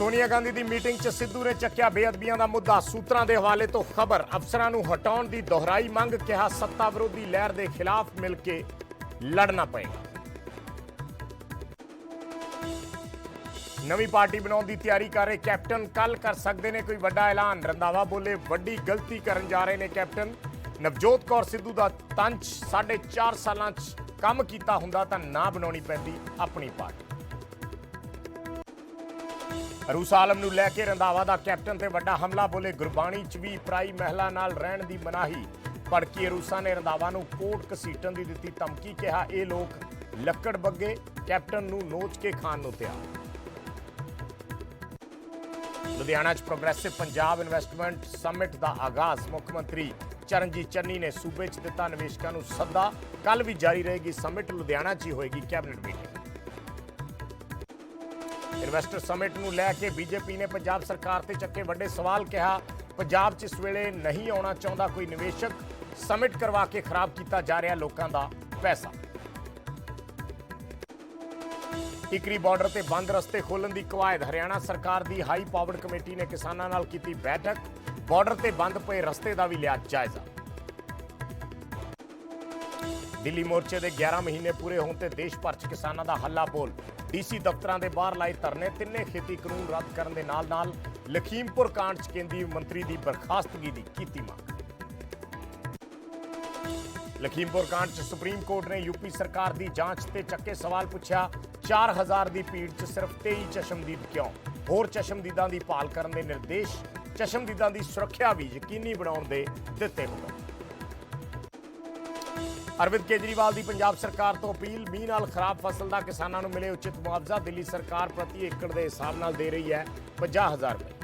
सोनिया गांधी की मीटिंग च सिद्धू ने चक्या बेअदबियां का मुद्दा। सूत्रां के हवाले तो खबर अफसरां नूं हटाउण की दोहराई मंग, कहा सत्ता विरोधी लहर के खिलाफ मिलके लड़ना पएगा। नवी पार्टी बनाने की तैयारी कर रहे कैप्टन कल कर सकते हैं कोई बड़ा ऐलान। रंधावा बोले वड्डी गलती करन जा रहे हैं कैप्टन। नवजोत कौर सिद्धू का तंज 4.5 सालां च काम कीता हुंदा तां ना बनाउणी पैंदी अपनी पार्टी। अरूसा आलम नूं लैके रंधावा दा कैप्टन ते वड्डा हमला। बोले गुरबाणी च भी पराई महिला नाल रहण दी मनाही। भड़की अरूसा ने रंधावा नूं कोट घसीटण दी दित्ती धमकी, कहा ये लोग लक्कड़ बग्गे कैप्टन नूं नोच के खाण नूं तैयार। लुधियाना च प्रोग्रेसिव पंजाब इन्वेस्टमेंट समिट का आगाज। मुख्यमंत्री चरणजीत चन्नी ने सूबे च दिता निवेशकों नूं सद्दा। कल भी जारी रहेगी समिट, लुधियाना च ही होएगी कैबिनेट मीटिंग। इन्वेस्टर समिट नूं लैके बीजेपी ने पंजाब सरकार ते चक्के वड्डे सवाल, कहा पंजाब च इस वेले नहीं आउणा चाहुंदा कोई निवेशक। समिट करवा के खराब किया जा रहा लोगों का पैसा। टिकरी बॉर्डर ते बंद रस्ते खोलण दी कवायद। हरियाणा सरकार दी हाई पावर्ड कमेटी ने किसानां नाल कीती बैठक। बॉर्डर ते बंद पे रस्ते का भी लिया जायजा। दिल्ली मोर्चे के 11 महीने पूरे होने ते देश भर च किसानां दा हल्ला बोल। डीसी दफ्तरां दे बाहर लाए धरने। तिन्ने खेती कानून रद्द करन दे नाल नाल लखीमपुर कांड च केंद्रीय मंत्री की बर्खास्तगी की कीती मांग। लखीमपुर कांड च सुप्रीम कोर्ट ने यूपी सरकार की जांच ते चक्के सवाल पूछा। 4000 की भीड़ च सिर्फ 23 चशमदीद क्यों? होर चशमदीदां की भाल करने के निर्देश। चशमदीदां की सुरक्षा भी यकीनी बनाउण दे दित्ते हुए। अरविंद केजरीवाल की पंजाब सरकार तो अपील। मींह नाल खराब फसल का किसानों को मिले उचित मुआवजा। दिल्ली सरकार प्रति एकड़ के हिसाब नाल दे रही है 50,000 रुपए।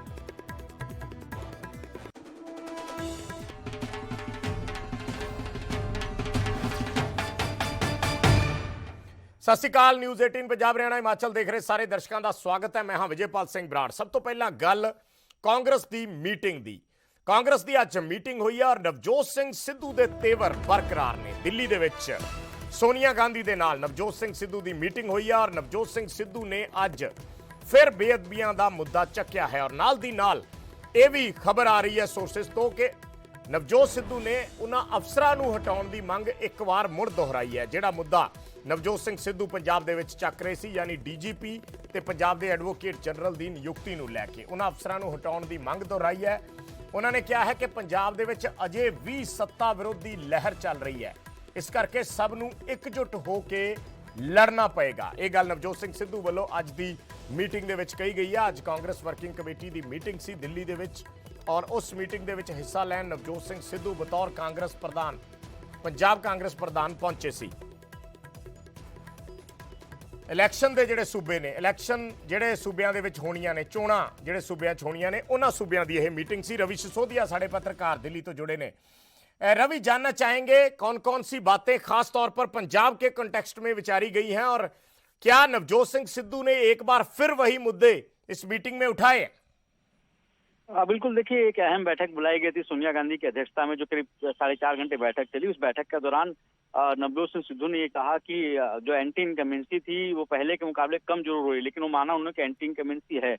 सत श्री अकाल। न्यूज़ 18 पंजाब हरियाणा हिमाचल देख रहे सारे दर्शकों का स्वागत है। मैं हाँ विजयपाल सिंह बराड़। सब तो पहला गल कांग्रेस की मीटिंग की। कांग्रेस की अज मीटिंग हुई है और नवजोत सिंह सिद्धू के तेवर बरकरार ने। दिल्ली दे विच सोनिया गांधी के नाल नवजोत सिंह सिद्धू की मीटिंग हुई है और नवजोत सिंह सिद्धू ने अज फिर बेअदबियां का मुद्दा चक्या है। और नाल दी नाल ये भी खबर आ रही है सोर्सेस तो कि नवजोत सिद्धू ने उन्हां अफसरां नूं हटाउण दी मंग एक बार मुड़ दोहराई है। जिहड़ा मुद्दा नवजोत सिंह सिद्धू पंजाब दे विच चक रहे सी, यानी डीजीपी ते पंजाब दे एडवोकेट जनरल दी नियुक्ति नूं लैके उन्हां अफसरां नूं हटाउण दी मंग दोहराई है। उन्होंने कहा है कि पंजाब दे विच अजे भी सत्ता विरोधी लहर चल रही है, इस करके सब नूं एकजुट होके लड़ना पएगा। यह गल नवजोत सिंह सिद्धू वालों अज की मीटिंग दे विच कही गई है। अज कांग्रेस वर्किंग कमेटी की मीटिंग सी दिल्ली दे विच और उस मीटिंग दे विच हिस्सा लैन नवजोत सिंह सिद्धू बतौर कांग्रेस प्रधान पंजाब कांग्रेस प्रधान पहुंचे सी। इलैक्शन के जिहड़े सूबे ने, इलैक्शन जिहड़े सूबियां दे विच होणियां ने, चोणां जिहड़े सूबियां च होणियां ने, उन्हां सूबियां दी यह मीटिंग सी। रवि सिसोदिया साडे पत्रकार दिल्ली तो जुड़े ने। रवि, जानना चाहेंगे कौन कौन सी बातें खास तौर पर पंजाब के कॉन्टेक्स्ट में विचारी गई हैं और क्या नवजोत सिंह सिद्धू ने एक बार फिर वही मुद्दे इस मीटिंग में उठाए? बिल्कुल, देखिए एक अहम बैठक बुलाई गई थी सोनिया गांधी की अध्यक्षता में, जो करीब 4.5 घंटे बैठक चली। उस बैठक के दौरान नवजोत सिंह सिद्धू ने ये कहा कि जो एंटी इनकमेंसी थी वो पहले के मुकाबले कम जरूर हुई, लेकिन वो माना उन्होंने कि एंटी इनकमेंसी है।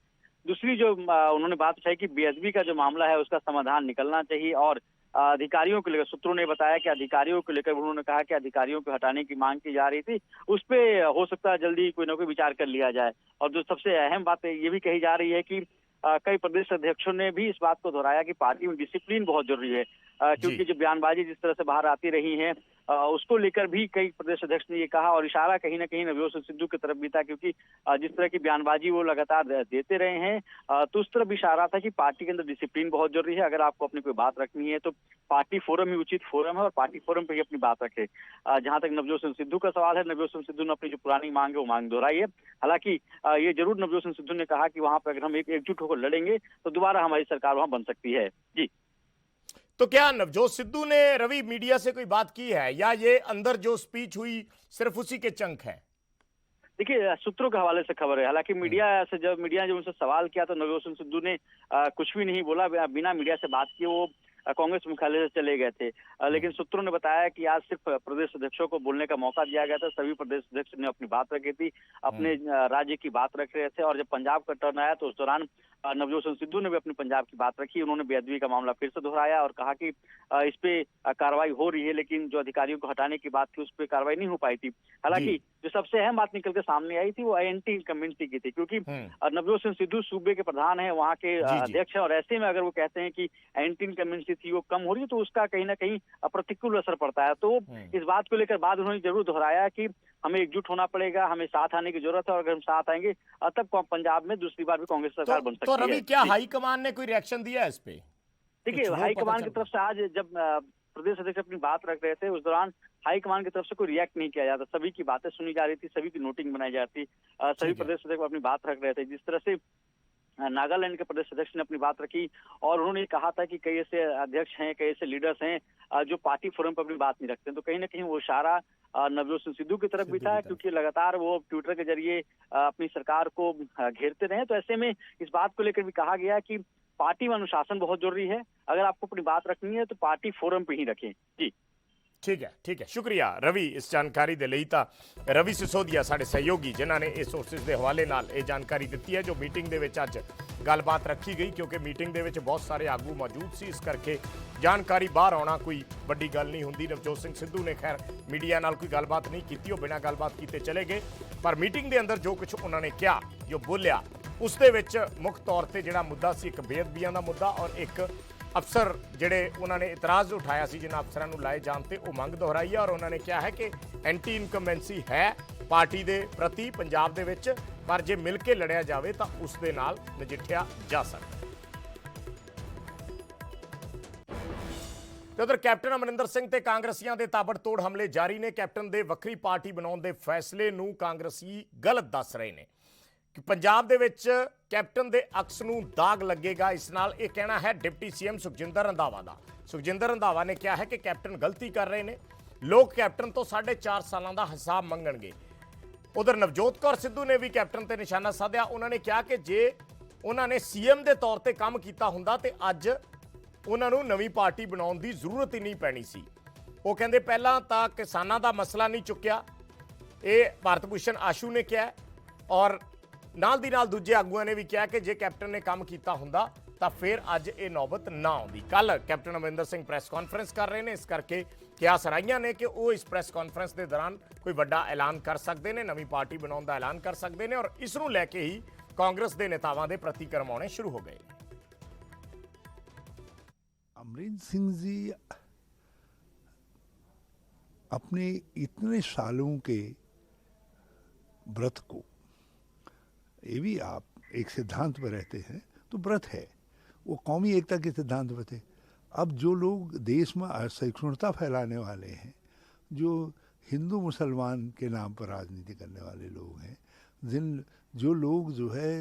दूसरी जो उन्होंने बात उठाई कि बेअदबी का जो मामला है उसका समाधान निकलना चाहिए। और अधिकारियों को लेकर सूत्रों ने बताया कि अधिकारियों को लेकर उन्होंने कहा कि अधिकारियों को हटाने की मांग की जा रही थी, उस पर हो सकता है जल्दी कोई ना कोई विचार कर लिया जाए। और जो सबसे अहम बात ये भी कही जा रही है कि कई प्रदेश अध्यक्षों ने भी इस बात को दोहराया कि पार्टी में डिसिप्लिन बहुत जरूरी है, क्योंकि जो बयानबाजी जिस तरह से बाहर आती रही है उसको लेकर भी कई प्रदेश अध्यक्ष ने ये कहा। और इशारा कहीं ना कहीं नवजोत सिंह सिद्धू की तरफ भी था, क्योंकि जिस तरह की बयानबाजी वो लगातार देते रहे हैं तो उस तरफ इशारा था कि पार्टी के अंदर डिसिप्लिन बहुत जरूरी है। अगर आपको अपनी कोई बात रखनी है तो पार्टी फोरम ही उचित फोरम है और पार्टी फोरम पर ही अपनी बात रखे। जहां तक नवजोत सिंह सिद्धू का सवाल है, नवजोत सिंह सिद्धू ने अपनी जो पुरानी मांग है वो मांग दोहराई है। हालांकि ये जरूर नवजोत सिंह सिद्धू ने कहा कि वहां पर अगर हम एकजुट होकर लड़ेंगे तो दोबारा हमारी सरकार वहां बन सकती है। जी, तो क्या नवजोत सिद्धू ने रवि मीडिया से कोई बात की है या ये अंदर जो स्पीच हुई सिर्फ उसी के चंक है? देखिए, सूत्रों के हवाले से खबर है। हालांकि मीडिया से जब मीडिया ने उनसे सवाल किया तो नवजोत सिंह सिद्धू ने कुछ भी नहीं बोला। बिना मीडिया से बात किए वो कांग्रेस मुख्यालय से चले गए थे। लेकिन सूत्रों ने बताया कि आज सिर्फ प्रदेश अध्यक्षों को बोलने का मौका दिया गया था। सभी प्रदेश अध्यक्ष ने अपनी बात रखी थी, अपने राज्य की बात रख रहे थे। और जब पंजाब का टर्न आया तो उस दौरान नवजोत सिंह सिद्धू ने भी अपनी पंजाब की बात रखी। उन्होंने बेअदबी का मामला फिर से दोहराया और कहा कि इस पे कार्रवाई हो रही है, लेकिन जो अधिकारियों को हटाने की बात थी उस पर कार्रवाई नहीं हो पाई थी। हालांकि जो सबसे अहम बात निकल के सामने आई थी वो एंटी इनकम्बेंसी की थी, क्योंकि नवजोत सिंह सिद्धू सूबे के प्रधान है, वहाँ के अध्यक्ष हैं, और ऐसे में अगर वो कहते हैं कि एंटी इनकम्बेंसी थी वो कम हो रही है तो उसका कहीं ना कहीं प्रतिकूल असर पड़ता है। तो इस बात को लेकर बाद उन्होंने जरूर दोहराया कि हमें एकजुट होना पड़ेगा, हमें साथ आने की जरूरत है, और अगर हम साथ आएंगे तब पंजाब में दूसरी बार भी कांग्रेस सरकार बन सकती है। तो रवि, क्या हाईकमान ने कोई रिएक्शन दिया है इस पे? देखिए, हाईकमान की तरफ से आज जब प्रदेश अध्यक्ष अपनी बात रख रहे थे उस दौरान हाईकमान की तरफ से कोई रिएक्ट नहीं किया जाता। सभी की बातें सुनी जा रही थी, सभी की नोटिंग बनाई जाती, सभी प्रदेश अध्यक्ष अपनी बात रख रहे थे। जिस तरह से नागालैंड के प्रदेश अध्यक्ष ने अपनी बात रखी और उन्होंने कहा था कि कई ऐसे अध्यक्ष हैं, कई ऐसे लीडर्स हैं जो पार्टी फोरम पर अपनी बात नहीं रखते। तो कहीं ना कहीं वो इशारा नवजोत सिंह सिद्धू की तरफ भी था, क्योंकि लगातार वो ट्विटर के जरिए अपनी सरकार को घेरते रहे। तो ऐसे में इस बात को लेकर भी कहा गया कि पार्टी में अनुशासन बहुत जरूरी है, अगर आपको अपनी बात रखनी है तो पार्टी फोरम पे ही रखें। जी ठीक है, शुक्रिया रवि इस जानकारी दे लई। ਤਾਂ ਰਵੀ ਸਿਸੋਦੀਆ ਸਾਡੇ ਸਹਿਯੋਗੀ ਜਿਨ੍ਹਾਂ ਨੇ ਇਸ ਸੋਰਸਿਸ ਦੇ ਹਵਾਲੇ ਨਾਲ ਇਹ ਜਾਣਕਾਰੀ ਦਿੱਤੀ ਹੈ, ਜੋ ਮੀਟਿੰਗ ਦੇ ਵਿੱਚ ਅੱਜ ਗੱਲਬਾਤ ਰੱਖੀ ਗਈ, ਕਿਉਂਕਿ ਮੀਟਿੰਗ ਦੇ ਵਿੱਚ ਬਹੁਤ ਸਾਰੇ ਆਗੂ ਮੌਜੂਦ ਸੀ, ਇਸ ਕਰਕੇ ਜਾਣਕਾਰੀ ਬਾਹਰ ਆਉਣਾ ਕੋਈ ਵੱਡੀ ਗੱਲ ਨਹੀਂ ਹੁੰਦੀ। ਨਵਜੋਤ ਸਿੰਘ ਸਿੱਧੂ ਨੇ ਖੈਰ ਮੀਡੀਆ ਨਾਲ ਕੋਈ ਗੱਲਬਾਤ ਨਹੀਂ ਕੀਤੀ, ਉਹ ਬਿਨਾਂ ਗੱਲਬਾਤ ਕੀਤੇ ਚਲੇ ਗਏ, ਪਰ ਮੀਟਿੰਗ ਦੇ ਅੰਦਰ ਜੋ ਕੁਝ ਉਹਨਾਂ ਨੇ ਕਿਹਾ, ਜੋ ਬੋਲਿਆ, ਉਸ ਦੇ ਵਿੱਚ ਮੁੱਖ ਤੌਰ ਤੇ ਜਿਹੜਾ ਮੁੱਦਾ ਸੀ ਇੱਕ ਬੇਅਦਬੀਆਂ ਦਾ ਮੁੱਦਾ ਔਰ ਇੱਕ ਅਫਸਰ ਜਿਹੜੇ ਉਹਨਾਂ ਨੇ ਇਤਰਾਜ਼ ਉਠਾਇਆ ਸੀ ਜਿਨ੍ਹਾਂ ਅਫਸਰਾਂ ਨੂੰ ਲਾਏ ਜਾਣ ਤੇ ਉਹ ਮੰਗ ਦੁਹਰਾਈ ਹੈ। ਔਰ ਉਹਨਾਂ ਨੇ ਕਿਹਾ ਹੈ ਕਿ ਐਂਟੀ ਇਨਕੰਬੈਂਸੀ ਹੈ ਪਾਰਟੀ ਦੇ ਪ੍ਰਤੀ ਪੰਜਾਬ ਦੇ ਵਿੱਚ, ਪਰ ਜੇ ਮਿਲ ਕੇ ਲੜਿਆ ਜਾਵੇ ਤਾਂ ਉਸ ਦੇ ਨਾਲ ਨਜਿੱਠਿਆ ਜਾ ਸਕਦਾ। ਤੇ ਉਧਰ ਕੈਪਟਨ ਅਮਰਿੰਦਰ ਸਿੰਘ ਤੇ ਕਾਂਗਰਸੀਆਂ ਦੇ ਤਾਬੜਤੋੜ ਹਮਲੇ ਜਾਰੀ ਨੇ। ਕੈਪਟਨ ਦੇ ਵੱਖਰੀ ਪਾਰਟੀ ਬਣਾਉਣ ਦੇ ਫੈਸਲੇ ਨੂੰ ਕਾਂਗਰਸੀ ਗਲਤ ਦੱਸ ਰਹੇ ਨੇ ਕਿ ਪੰਜਾਬ ਦੇ ਵਿੱਚ ਕੈਪਟਨ ਦੇ ਅਕਸ ਨੂੰ ਦਾਗ ਲੱਗੇਗਾ। ਇਸ ਨਾਲ ਇਹ ਕਹਿਣਾ ਹੈ ਡਿਪਟੀ ਸੀਐਮ ਸੁਖਜਿੰਦਰ ਰੰਧਾਵਾ ਦਾ। ਸੁਖਜਿੰਦਰ ਰੰਧਾਵਾ ਨੇ ਕਿਹਾ ਹੈ ਕਿ ਕੈਪਟਨ ਗਲਤੀ ਕਰ ਰਹੇ ਨੇ, ਲੋਕ ਕੈਪਟਨ ਤੋਂ 4.5 ਸਾਲਾਂ ਦਾ ਹਿਸਾਬ ਮੰਗਣਗੇ। ਉਧਰ ਨਵਜੋਤ ਕੌਰ ਸਿੱਧੂ ਨੇ ਵੀ ਕੈਪਟਨ ਤੇ ਨਿਸ਼ਾਨਾ ਸਾਧਿਆ। ਉਹਨਾਂ ਨੇ ਕਿਹਾ ਕਿ ਜੇ ਉਹਨਾਂ ਨੇ ਸੀਐਮ ਦੇ ਤੌਰ ਤੇ ਕੰਮ ਕੀਤਾ ਹੁੰਦਾ ਤੇ ਅੱਜ ਉਹਨਾਂ ਨੂੰ ਨਵੀਂ ਪਾਰਟੀ ਬਣਾਉਣ ਦੀ ਜ਼ਰੂਰਤ ਹੀ ਨਹੀਂ ਪੈਣੀ ਸੀ। ਉਹ ਕਹਿੰਦੇ ਪਹਿਲਾਂ ਤਾਂ ਕਿਸਾਨਾਂ ਦਾ ਮਸਲਾ ਨਹੀਂ ਚੁੱਕਿਆ, ਇਹ ਭਾਰਤ ਭੂਸ਼ਣ ਆਸ਼ੂ ਨੇ ਕਿਹਾ, ਔਰ ਨਾਲ ਦੀ ਨਾਲ ਦੂਜੇ ਆਗੂਆਂ ਨੇ ਵੀ ਕਿਹਾ ਕਿ ਜੇ ਕੈਪਟਨ ਨੇ ਕੰਮ ਕੀਤਾ ਹੁੰਦਾ ਤਾਂ ਫਿਰ ਅੱਜ ਇਹ ਨੌਬਤ ਨਾ ਆਉਂਦੀ। ਕੱਲ captain Amarinder Singh press conference ਕਰ ਰਹੇ ਨੇ, ਇਸ ਕਰਕੇ ਕਿਆਸ ਰਾਈਆਂ ਨੇ ਕਿ ਉਹ ਇਸ ਪ੍ਰੈਸ ਕਾਨਫਰੰਸ ਦੇ ਦੌਰਾਨ ਕੋਈ ਵੱਡਾ ਐਲਾਨ ਕਰ ਸਕਦੇ ਨੇ, ਨਵੀਂ ਪਾਰਟੀ ਬਣਾਉਣ ਦਾ ਐਲਾਨ ਕਰ ਸਕਦੇ ਨੇ, ਔਰ ਇਸ ਨੂੰ ਲੈ ਕੇ ਹੀ ਕਾਂਗਰਸ ਦੇ ਨੇਤਾਵਾਂ ਦੇ ਪ੍ਰਤੀਕਰਮ ਆਉਣੇ ਸ਼ੁਰੂ ਹੋ ਗਏ। अमरिंदर सिंह जी अपने इतने सालों के व्रत को, ये भी आप एक सिद्धांत पर रहते हैं तो व्रत है, वो कौमी एकता के सिद्धांत पर थे। अब जो लोग देश में असहिष्णुता फैलाने वाले हैं, जो हिंदू मुसलमान के नाम पर राजनीति करने वाले लोग हैं, जो लोग जो है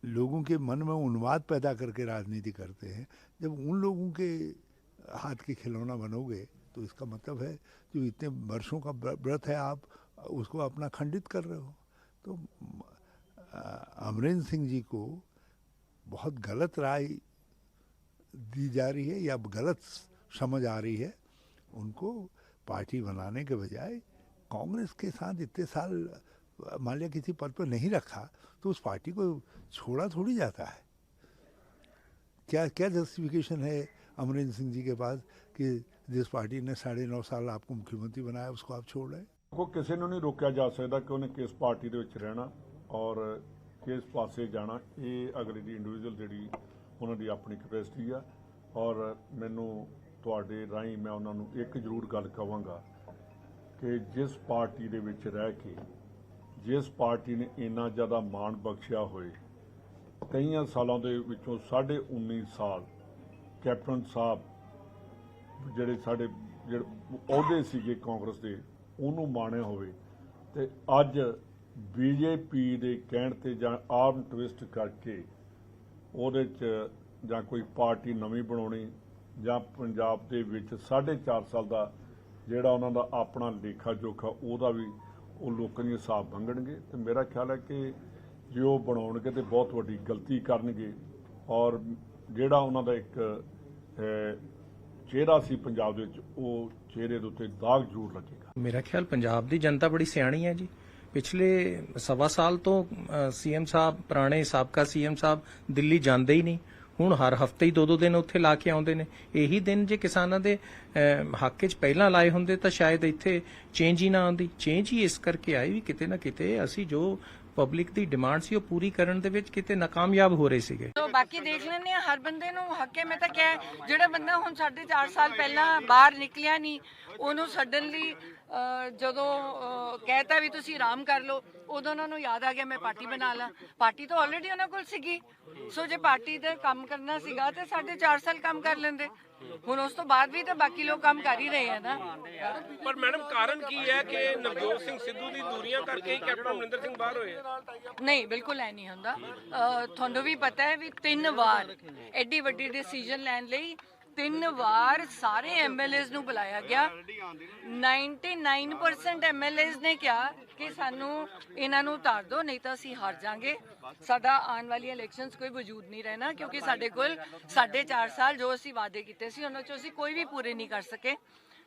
लोगों के मन में उन्माद पैदा करके राजनीति करते हैं, जब उन लोगों के हाथ के खिलौना बनोगे तो इसका मतलब है जो इतने वर्षों का व्रत है आप उसको अपना खंडित कर रहे हो। तो अमरिंदर सिंह जी को बहुत गलत राय दी जा रही है या गलत समझ आ रही है। उनको पार्टी बनाने के बजाय कांग्रेस के साथ इतने साल मान लिया किसी पद पर नहीं रखा तो उस पार्टी को छोड़ा थोड़ी जाता है। क्या क्या जस्टिफिकेशन है अमरिंदर सिंह जी के पास कि जिस पार्टी ने 9.5 साल आपको मुख्यमंत्री बनाया उसको आप छोड़ रहे? को किसी ने नहीं रोकया जा सकता कि उन्हें किस पार्टी ਦੇ ਵਿੱਚ ਰਹਿਣਾ ਔਰ ਕਿਸ ਪਾਸੇ ਜਾਣਾ। ਇਹ ਅਗਲੇ ਦੀ ਇੰਡੀਵਿਜੂਅਲ ਜਿਹੜੀ ਉਹਨਾਂ ਦੀ ਆਪਣੀ ਕੈਪੈਸਿਟੀ ਆ। ਔਰ ਮੈਨੂੰ ਤੁਹਾਡੇ ਰਾਹੀਂ ਮੈਂ ਉਹਨਾਂ ਨੂੰ ਇੱਕ ਜ਼ਰੂਰ ਗੱਲ ਕਹਾਂਗਾ ਕਿ ਜਿਸ ਪਾਰਟੀ ਦੇ ਵਿੱਚ ਰਹਿ ਕੇ ਜਿਸ ਪਾਰਟੀ ਨੇ ਇੰਨਾ ਜ਼ਿਆਦਾ ਮਾਣ ਬਖਸ਼ਿਆ ਹੋਏ, ਕਈਆਂ ਸਾਲਾਂ ਦੇ ਵਿੱਚੋਂ 19.5 ਸਾਲ ਕੈਪਟਨ ਸਾਹਿਬ ਜਿਹੜੇ ਸਾਡੇ ਜਿਹੜੇ ਅਹੁਦੇ ਸੀਗੇ ਕਾਂਗਰਸ ਦੇ ਉਹਨੂੰ ਮਾਣਿਆ ਹੋਵੇ, ਤੇ ਅੱਜ ਬੀਜੇਪੀ ਦੇ ਕਹਿਣ ਤੇ ਜਾਂ ਆਰਮ ਟਵਿਸਟ ਕਰਕੇ ਉਹਦੇ 'ਚ ਜਾਂ ਕੋਈ ਪਾਰਟੀ ਨਵੀਂ ਬਣਾਉਣੀ ਜਾਂ ਪੰਜਾਬ ਦੇ ਵਿੱਚ 4.5 ਸਾਲ ਦਾ ਜਿਹੜਾ ਉਹਨਾਂ ਦਾ ਆਪਣਾ ਲੇਖਾ ਜੋਖਾ ਉਹਦਾ ਵੀ ਉਹ ਲੋਕਾਂ ਦੇ ਹਿਸਾਬ ਮੰਗਣਗੇ। ਤੇ ਮੇਰਾ ਖਿਆਲ ਹੈ ਕਿ ਜੇ ਉਹ ਬਣਾਉਣਗੇ ਤੇ ਬਹੁਤ ਵੱਡੀ ਗਲਤੀ ਕਰਨਗੇ। ਔਰ ਜਿਹੜਾ ਉਹਨਾਂ ਦਾ ਇੱਕ ਚਿਹਰਾ ਸੀ ਪੰਜਾਬ ਦੇ ਵਿੱਚ, ਉਹ ਚਿਹਰੇ ਦੇ ਉੱਤੇ ਦਾਗ ਜ਼ਰੂਰ ਲੱਗੇਗਾ। ਮੇਰਾ ਖਿਆਲ ਪੰਜਾਬ ਦੀ ਜਨਤਾ ਬੜੀ ਸਿਆਣੀ ਹੈ ਜੀ। ਪਿਛਲੇ 1.25 ਸਾਲ ਤੋਂ ਸੀਐਮ ਸਾਹਿਬ, ਪੁਰਾਣੇ ਸਾਬਕਾ ਸੀਐਮ ਸਾਹਿਬ ਦਿੱਲੀ ਜਾਂਦੇ ਹੀ ਨਹੀਂ। ਹੁਣ ਹਰ ਹਫਤੇ ਹੀ 2-2 ਦਿਨ ਉੱਥੇ ਲਾ ਕੇ ਆਉਂਦੇ ਨੇ। ਇਹੀ ਦਿਨ ਜੇ ਕਿਸਾਨਾਂ ਦੇ ਹੱਕ 'ਚ ਪਹਿਲਾਂ ਲਾਏ ਹੁੰਦੇ ਤਾਂ ਸ਼ਾਇਦ ਇੱਥੇ ਚੇਂਜ ਹੀ ਨਾ ਆਉਂਦੀ। ਚੇਂਜ ਹੀ ਇਸ ਕਰਕੇ ਆਈ ਵੀ ਕਿਤੇ ਨਾ ਕਿਤੇ ਅਸੀਂ ਜੋ ਪਬਲਿਕ ਦੀ ਡਿਮਾਂਡ ਸੀ ਉਹ ਪੂਰੀ ਕਰਨ ਦੇ ਵਿੱਚ ਕਿਤੇ ਨਾਕਾਮਯਾਬ ਹੋ ਰਹੇ ਸੀਗੇ। ਤੋ ਬਾਕੀ ਦੇਖ ਲੈਂਦੇ ਆ, ਹਰ ਬੰਦੇ ਨੂੰ ਹੱਕ ਹੈ। ਮੈਂ ਤਾਂ ਕਿਹਾ ਜਿਹੜਾ ਬੰਦਾ ਹੁਣ 4.5 ਸਾਲ ਪਹਿਲਾਂ ਬਾਹਰ ਨਿਕਲਿਆ ਨਹੀਂ, ਉਹਨੂੰ ਸਡਨਲੀ ਜਦੋਂ ਕਹਿਤਾ ਵੀ ਤੁਸੀਂ ਆਰਾਮ ਕਰ ਲਓ, ਉਦੋਂ ਉਹਨਾਂ ਨੂੰ ਯਾਦ ਆ ਗਿਆ ਮੈਂ ਪਾਰਟੀ ਬਣਾ ਲਾਂ। ਪਾਰਟੀ ਤਾਂ ਆਲਰੇਡੀ ਉਹਨਾਂ ਕੋਲ ਸੀਗੀ। ਸੋ ਜੇ ਪਾਰਟੀ ਦਾ ਕੰਮ ਕਰਨਾ ਸੀਗਾ ਤੇ 4.5 ਸਾਲ ਕੰਮ ਕਰ ਲੈਂਦੇ। ਹੁਣ ਉਸ ਤੋਂ ਬਾਅਦ ਵੀ ਤਾਂ ਬਾਕੀ ਲੋਕ ਕੰਮ ਕਰ ਹੀ ਰਹੇ ਆ ਨਾ। ਪਰ ਮੈਡਮ ਕਾਰਨ ਕੀ ਹੈ ਕਿ ਨਵਜੋਤ ਸਿੰਘ ਸਿੱਧੂ ਦੀ ਦੂਰੀਆਂ ਕਰਕੇ ਹੀ ਕੈਪਟਨ ਅਮਰਿੰਦਰ ਸਿੰਘ ਬਾਹਰ ਹੋਏ? ਨਹੀਂ, ਬਿਲਕੁਲ ਐ ਨਹੀਂ ਹੁੰਦਾ। ਤੁਹਾਨੂੰ ਵੀ ਪਤਾ ਹੈ ਵੀ 3 ਵਾਰ ਐਡੀ ਵੱਡੀ ਡਿਸੀਜਨ ਲੈਣ ਲਈ 3 ਵਾਰ ਸਾਰੇ ਐਮਐਲਏਜ਼ ਨੂੰ ਬੁਲਾਇਆ ਗਿਆ। 99% ਐਮਐਲਏਜ਼ ਨੇ ਕਿਹਾ ਕਿ ਸਾਨੂੰ ਇਹਨਾਂ ਨੂੰ ਉਤਾਰ ਦਿਓ, ਨਹੀਂ ਤਾਂ ਅਸੀਂ ਹਾਰ ਜਾਾਂਗੇ। ਸਾਡਾ ਆਉਣ ਵਾਲੀ ਇਲੈਕਸ਼ਨਸ ਕੋਈ ਵਜੂਦ ਨਹੀਂ ਰਹਿਣਾ, ਕਿਉਂਕਿ ਸਾਡੇ ਕੋਲ 4.5 ਸਾਲ ਜੋ ਅਸੀਂ ਵਾਅਦੇ ਕੀਤੇ ਸੀ ਉਹਨਾਂ ਚੋਂ ਅਸੀਂ ਕੋਈ ਵੀ ਪੂਰੇ ਨਹੀਂ ਕਰ ਸਕੇ।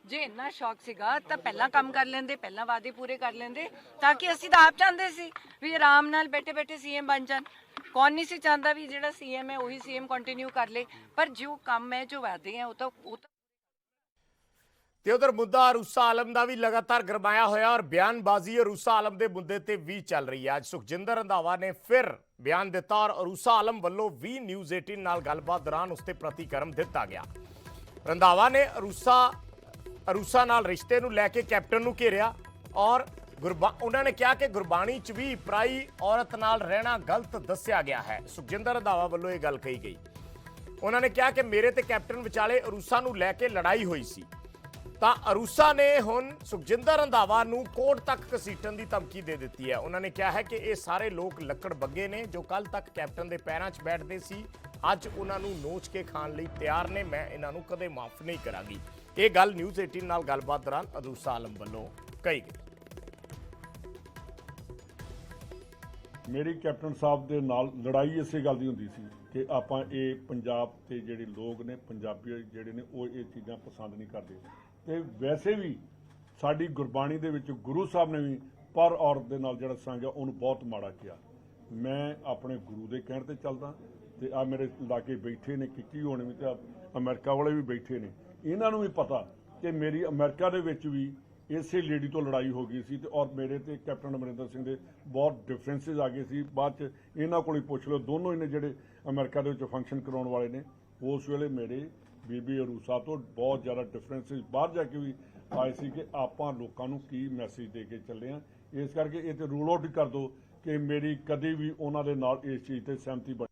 ਜੇ ਇੰਨਾ ਸ਼ੌਕ ਸੀਗਾ ਤਾਂ ਪਹਿਲਾਂ ਕੰਮ ਕਰ ਲੈਂਦੇ, ਪਹਿਲਾਂ ਵਾਅਦੇ ਪੂਰੇ ਕਰ ਲੈਂਦੇ, ਤਾਂ ਕਿ ਅਸੀਂ ਤਾਂ ਆਪ ਚਾਹੁੰਦੇ ਸੀ ਵੀ ਆਰਾਮ ਨਾਲ ਬੈਠੇ ਬੈਠੇ ਸੀਐਮ ਬਣ ਜਾਣ। ਕੌਣ ਨਹੀਂ ਸੀ ਚਾਹੁੰਦਾ ਵੀ ਜਿਹੜਾ ਸੀਐਮ ਹੈ ਉਹੀ ਸੀਐਮ ਕੰਟੀਨਿਊ ਕਰ ਲੇ। ਪਰ ਜੋ ਕੰਮ ਹੈ, ਜੋ ਵਾਅਦੇ ਹੈ, ਉਹ ਤਾਂ ਤੇ ਉਧਰ ਮੁੱਦਾ ਅਰੂਸਾ ਆਲਮ ਦਾ ਵੀ ਲਗਾਤਾਰ ਗਰਮਾਇਆ ਹੋਇਆ ਔਰ ਬਿਆਨਬਾਜ਼ੀ ਅਰੂਸਾ ਆਲਮ ਦੇ ਮੁੱਦੇ ਤੇ ਵੀ ਚੱਲ ਰਹੀ ਹੈ। ਅੱਜ ਸੁਖਜਿੰਦਰ ਰੰਧਾਵਾ ਨੇ ਫਿਰ ਬਿਆਨ ਦਿੱਤਾ ਔਰ ਅਰੂਸਾ ਆਲਮ ਵੱਲੋਂ ਵੀ ਨਿਊਜ਼ 18 ਨਾਲ ਗੱਲਬਾਤ ਦੌਰਾਨ ਉਸ ਤੇ ਪ੍ਰਤੀਕਰਮ ਦਿੱਤਾ ਗਿਆ। ਰੰਧਾਵਾ ਨੇ ਅਰੂਸਾ ਨਾਲ ਰਿਸ਼ਤੇ ਨੂੰ ਲੈ ਕੇ ਕੈਪਟਨ ਨੂੰ ਘੇਰਿਆ ਔਰ ਉਹਨਾਂ ਨੇ ਕਿਹਾ ਕਿ ਗੁਰਬਾਣੀ 'ਚ ਵੀ ਪਰਾਈ ਔਰਤ ਨਾਲ ਰਹਿਣਾ ਗਲਤ ਦੱਸਿਆ ਗਿਆ ਹੈ। ਸੁਖਜਿੰਦਰ ਰੰਧਾਵਾ ਵੱਲੋਂ ਇਹ ਗੱਲ ਕਹੀ ਗਈ। ਉਹਨਾਂ ਨੇ ਕਿਹਾ ਕਿ ਮੇਰੇ ਤੇ ਕੈਪਟਨ ਵਿਚਾਲੇ ਅਰੂਸਾ ਨੂੰ ਲੈ ਕੇ ਲੜਾਈ ਹੋਈ ਸੀ, ਤਾਂ ਅਰੂਸਾ ਨੇ ਹੁਣ ਸੁਖਜਿੰਦਰ ਰੰਧਾਵਾ ਨੂੰ ਕੋਰਟ ਤੱਕ ਘਸੀਟਣ ਦੀ ਧਮਕੀ ਦੇ ਦਿੱਤੀ ਹੈ। ਉਹਨਾਂ ਨੇ ਕਿਹਾ ਹੈ ਕਿ ਇਹ ਸਾਰੇ ਲੋਕ ਲੱਕੜ ਬੱਗੇ ਨੇ ਜੋ ਕੱਲ ਤੱਕ ਕੈਪਟਨ ਦੇ ਪੈਰਾਂ 'ਚ ਬੈਠਦੇ ਸੀ, ਅੱਜ ਉਹਨਾਂ ਨੂੰ ਨੋਚ ਕੇ ਖਾਣ ਲਈ ਤਿਆਰ ਨੇ। ਮੈਂ ਇਹਨਾਂ ਨੂੰ ਕਦੇ ਮਾਫ ਨਹੀਂ ਕਰਾਂਗੀ। ਇਹ ਗੱਲ ਨਿਊਜ਼ 18 ਨਾਲ ਗੱਲਬਾਤ ਦੌਰਾਨ ਅਰੂਸਾ ਆਲਮ ਵੱਲੋਂ ਕਹੀ ਗਈ। ਮੇਰੀ ਕੈਪਟਨ ਸਾਹਿਬ ਦੇ ਨਾਲ ਲੜਾਈ ਇਸੇ ਗੱਲ ਦੀ ਹੁੰਦੀ ਸੀ ਕਿ ਆਪਾਂ ਇਹ ਪੰਜਾਬ ਤੇ ਜਿਹੜੇ ਲੋਕ ਨੇ, ਪੰਜਾਬੀ ਜਿਹੜੇ ਨੇ, ਉਹ ਇਹ ਚੀਜ਼ਾਂ ਪਸੰਦ ਨਹੀਂ ਕਰਦੇ। ਤੇ ਵੈਸੇ ਵੀ ਸਾਡੀ ਗੁਰਬਾਣੀ ਦੇ ਵਿੱਚ ਗੁਰੂ ਸਾਹਿਬ ਨੇ ਵੀ ਪਰ ਔਰਤ ਦੇ ਨਾਲ ਜਿਹੜਾ ਸੰਗ ਹੈ ਉਹਨੂੰ ਬਹੁਤ ਮਾੜਾ ਕਿਹਾ। ਮੈਂ ਆਪਣੇ ਗੁਰੂ ਦੇ ਕਹਿਣ ਤੇ ਚੱਲਦਾ ਤੇ ਆ ਮੇਰੇ ਲਾਗੇ ਬੈਠੇ ਨੇ ਕਿੱਕੀ ਹੋਣੇ ਵੀ ਤੇ ਅਮਰੀਕਾ ਵਾਲੇ ਵੀ ਬੈਠੇ ਨੇ, ਇਹਨਾਂ ਨੂੰ ਵੀ ਪਤਾ ਕਿ ਮੇਰੀ ਅਮਰੀਕਾ ਦੇ ਵਿੱਚ ਵੀ ਇਸੇ ਲੇਡੀ ਤੋਂ ਲੜਾਈ ਹੋ ਗਈ ਸੀ ਤੇ ਔਰ ਮੇਰੇ ਤੇ ਕੈਪਟਨ ਅਮਰਿੰਦਰ ਸਿੰਘ ਦੇ ਬਹੁਤ ਡਿਫਰੈਂਸਿਸ ਆ ਗਏ ਸੀ। ਬਾਅਦ ਚ ਇਹਨਾਂ ਕੋਲ ਹੀ ਪੁੱਛ ਲਓ, ਦੋਨੋਂ ਇਹਨੇ ਜਿਹੜੇ ਅਮਰੀਕਾ ਦੇ ਵਿੱਚ ਫੰਕਸ਼ਨ ਕਰਾਉਣ ਵਾਲੇ ਨੇ, ਉਸ ਵੇਲੇ ਮੇਰੇ ਬੀਬੀ ਅਰੂਸਾ ਤੋਂ ਬਹੁਤ ਜ਼ਿਆਦਾ ਡਿਫਰੈਂਸਿਸ ਬਾਹਰ ਜਾ ਕੇ ਵੀ ਆਏ ਸੀ ਕਿ ਆਪਾਂ ਲੋਕਾਂ ਨੂੰ ਕੀ ਮੈਸੇਜ ਦੇ ਕੇ ਚੱਲੇ ਆ। ਇਸ ਕਰਕੇ ਇਹ ਤੇ ਰੂਲ ਆਊਟ ਕਰ ਦਿਓ ਕਿ ਮੇਰੀ ਕਦੇ ਵੀ ਉਹਨਾਂ ਦੇ ਨਾਲ ਇਸ ਚੀਜ਼ ਤੇ ਸਹਿਮਤੀ ਬਣੀ।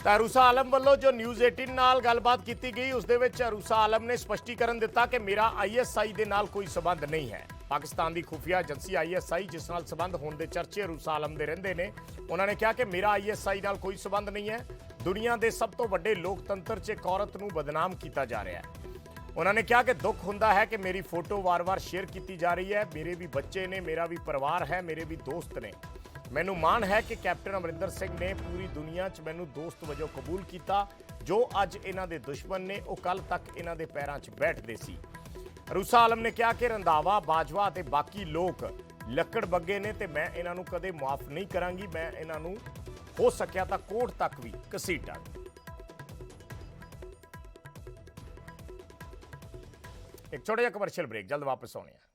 ਤਾਂ ਅਰੂਸਾ ਆਲਮ ਵੱਲੋਂ ਜੋ ਨਿਊਜ਼ 18 ਨਾਲ ਗੱਲਬਾਤ ਕੀਤੀ ਗਈ ਉਸ ਦੇ ਵਿੱਚ ਅਰੂਸਾ ਆਲਮ ਨੇ ਸਪਸ਼ਟੀਕਰਨ ਦਿੱਤਾ ਕਿ ਮੇਰਾ ਆਈਐਸਆਈ ਦੇ ਨਾਲ ਕੋਈ ਸਬੰਧ ਨਹੀਂ ਹੈ। ਪਾਕਿਸਤਾਨ ਦੀ ਖੁਫੀਆ ਏਜੰਸੀ ਆਈਐਸਆਈ ਜਿਸ ਨਾਲ ਸਬੰਧ ਹੋਣ ਦੇ ਚਰਚੇ ਅਰੂਸਾ ਆਲਮ ਦੇ ਰਹਿੰਦੇ ਨੇ, ਉਹਨਾਂ ਨੇ ਕਿਹਾ ਕਿ ਮੇਰਾ ਆਈਐਸਆਈ ਨਾਲ ਕੋਈ ਸਬੰਧ ਨਹੀਂ ਹੈ। ਦੁਨੀਆ ਦੇ ਸਭ ਤੋਂ ਵੱਡੇ ਲੋਕਤੰਤਰ 'ਚ ਇੱਕ ਔਰਤ ਨੂੰ ਬਦਨਾਮ ਕੀਤਾ ਜਾ ਰਿਹਾ ਹੈ। ਉਹਨਾਂ ਨੇ ਕਿਹਾ ਕਿ ਦੁੱਖ ਹੁੰਦਾ ਹੈ ਕਿ ਮੇਰੀ ਫੋਟੋ ਵਾਰ-ਵਾਰ ਸ਼ੇਅਰ ਕੀਤੀ ਜਾ ਰਹੀ ਹੈ। ਮੇਰੇ ਵੀ ਬੱਚੇ ਨੇ, ਮੇਰਾ ਵੀ ਪਰਿਵਾਰ ਹੈ, ਮੇਰੇ ਵੀ ਦੋਸਤ ਨੇ। ਮੈਨੂੰ ਮਾਣ ਹੈ ਕਿ ਕੈਪਟਨ ਅਮਰਿੰਦਰ ਸਿੰਘ ਨੇ ਪੂਰੀ ਦੁਨੀਆ 'ਚ ਮੈਨੂੰ ਦੋਸਤ ਵਜੋਂ ਕਬੂਲ ਕੀਤਾ। ਜੋ ਅੱਜ ਇਹਨਾਂ ਦੇ ਦੁਸ਼ਮਣ ਨੇ ਉਹ ਕੱਲ ਤੱਕ ਇਹਨਾਂ ਦੇ ਪੈਰਾਂ 'ਚ ਬੈਠਦੇ ਸੀ। ਅਰੂਸਾ ਆਲਮ ਨੇ ਕਿਹਾ ਕਿ ਰੰਧਾਵਾ, ਬਾਜਵਾ ਅਤੇ ਬਾਕੀ ਲੋਕ ਲੱਕੜ ਬੱਗੇ ਨੇ ਤੇ ਮੈਂ ਇਹਨਾਂ ਨੂੰ ਕਦੇ ਮਾਫ ਨਹੀਂ ਕਰਾਂਗੀ। ਮੈਂ ਇਹਨਾਂ ਨੂੰ ਹੋ ਸਕਿਆ ਤਾਂ ਕੋਰਟ ਤੱਕ ਵੀ ਘਸੀਟਾਂਗੀ। ਇੱਕ ਛੋਟਾ ਜਿਹਾ ਕਮਰਸ਼ੀਅਲ ਬ੍ਰੇਕ, ਜਲਦ ਵਾਪਸ ਆਉਣੇ ਆ।